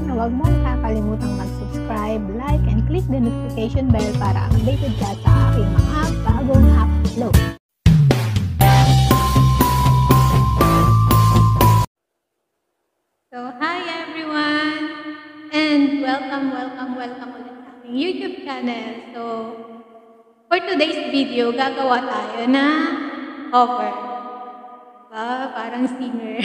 huwag mong kakalimutan mag-subscribe, like, and click the notification bell para updated ka sa aking mga bagong upload. So, hi everyone! And welcome ulit sa aking YouTube channel. So, for today's video, gagawa tayo na cover. Parang singer.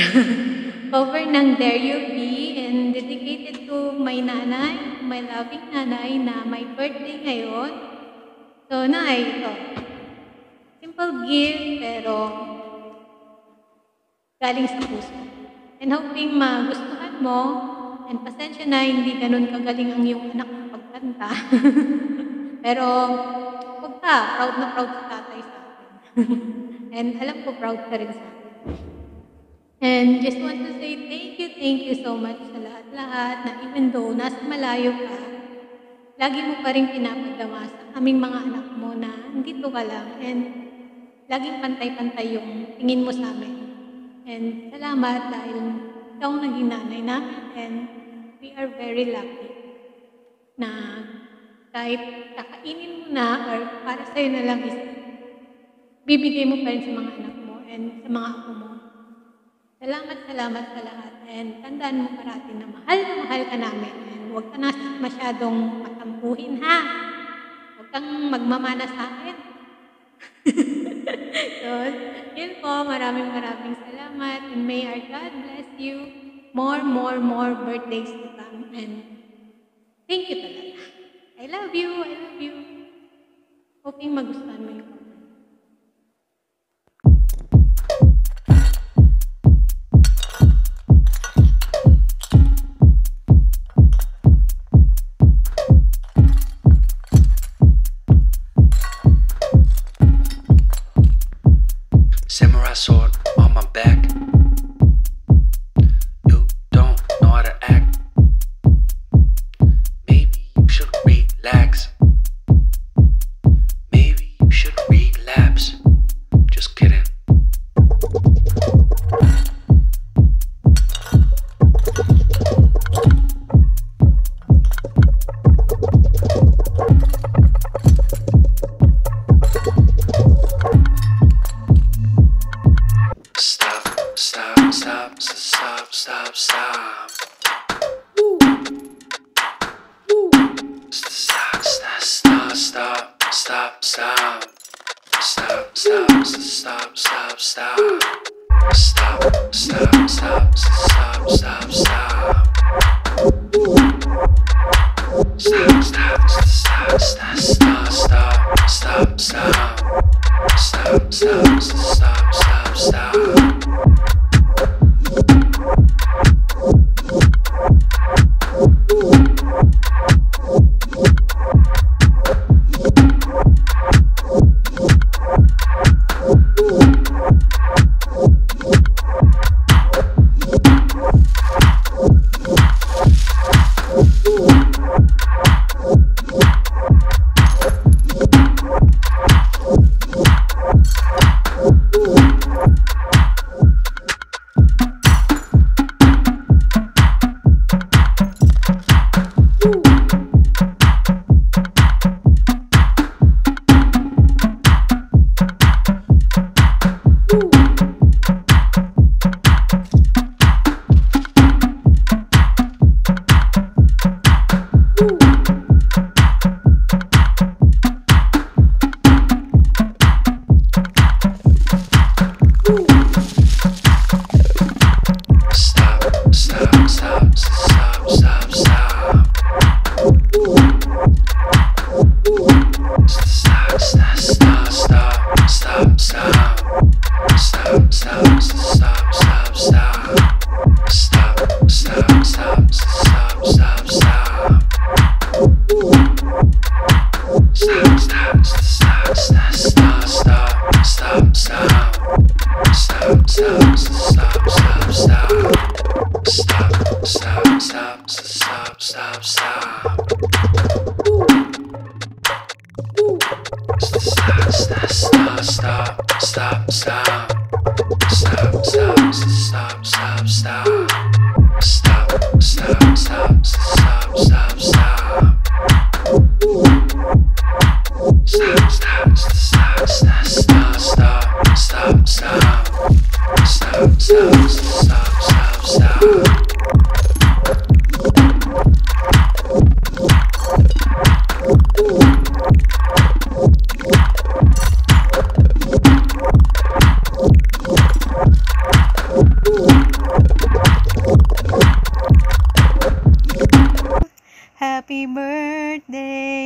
Cover ng Dare You Be and dedicated to my nanay, my loving nanay na may birthday ngayon. So, nay, ito. Simple gift pero galing sa puso. And hoping magustuhan mo and pasensya na hindi ganun kagaling ang iyong anak na pagkanta. Pero huwag ka, proud na proud sa tatay sa akin. And alam ko proud ka rin sa akin. And just want to say thank you so much sa lahat-lahat na even though nasa malayo ka, lagi mo pa rin pinapagawa sa aming mga anak mo na dito ka lang and laging pantay-pantay yung tingin mo sa amin. And salamat dahil ikaw ang naging nanay namin and we are very lucky na kahit kakainin mo na or para sa'yo na lang is bibigay mo pa rin sa mga anak mo and sa mga apo mo. Salamat sa lahat. And tandaan mo parati na mahal ka namin. And huwag ka na masyadong matampuhin, ha? Huwag kang magmamana sa akin. So, yun po. Maraming salamat. And may our God bless you. More birthdays to come. And thank you talaga. I love you. Hoping magustuhan mo yung samurai sword on my back. You don't know how to act. Maybe you should relax. Maybe you should relapse. Just kidding.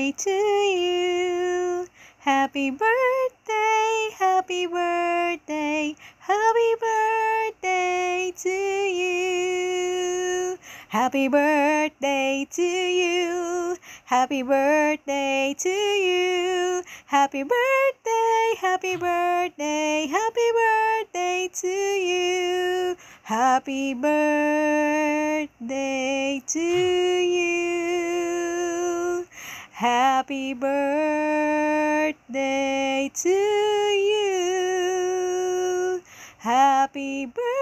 birthday to you. Happy birthday, happy birthday, happy birthday to you. Happy birthday to you. Happy birthday to you. Happy birthday, happy birthday, happy birthday to you. Happy birthday to you. Happy birthday to you. Happy birthday.